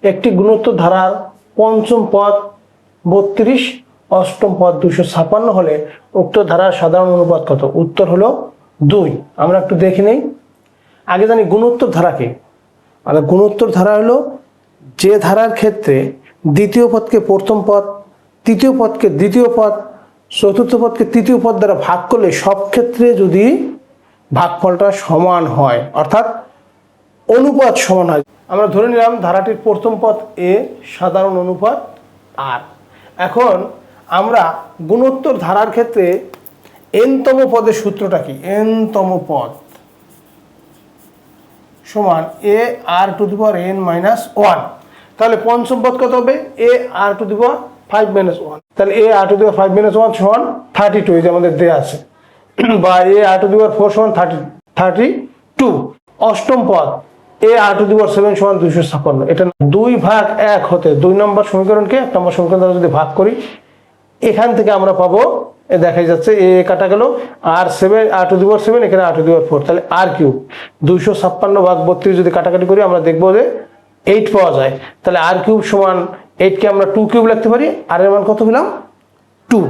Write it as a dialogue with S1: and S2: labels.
S1: একটি গুণোত্তর ধারার পঞ্চম পদ 32, অষ্টম পদ 256 হলে উক্ত ধারার সাধারণ অনুপাত কত? উত্তর হলো 2। আমরা একটু দেখে নেই। আগে জানি গুণোত্তর ধারা কি। আর গুণোত্তর ধারা হলো যে ধারার ক্ষেত্রে দ্বিতীয় পদকে প্রথম পদ, তৃতীয় পদকে দ্বিতীয় পদ, চতুর্থ পদকে তৃতীয় পদ দ্বারা ভাগ করলে সব ক্ষেত্রে যদি ভাগফলটা সমান হয়, অর্থাৎ অনুপাত সমান হয়। আমরা ধরে নিলাম ধারাটির প্রথম পদ এ, সাধারণ অনুপাত আর। এখন আমরা গুণোত্তর ধারার ক্ষেত্রে n-তম পদের সূত্রটা কি? n-তম পদ সমান a r to the power n-1। তাহলে পঞ্চম পদ কত হবে? a r টু দি পাওয়ার 5-1। তাহলে a r টু দি পাওয়ার 5-1 সমান 32, এই যে আমাদের দেয়া আছে, বা a r টু দি পাওয়ার 4 সমান 32। অষ্টম পদ a r টু দি পাওয়ার 7 সমান 256। এটা 2/1 হতে 2 নম্বর সমীকরণকে 1 নম্বর সমীকরণ দ্বারা যদি ভাগ করি, এখান থেকে আমরা পাবো, দেখা যাচ্ছে এ কাটা গেল, আর 7 r টু দি পাওয়ার 7, এখানে r টু দি পাওয়ার 4, তাহলে r কিউব 256/32 যদি কাটাকাটি করি আমরা দেখবো যে 8 পাওয়া যায়। তাহলে r কিউব সমান 8 কে আমরা 2 কিউব লিখতে পারি, আর এর মান কত পেলাম? 2।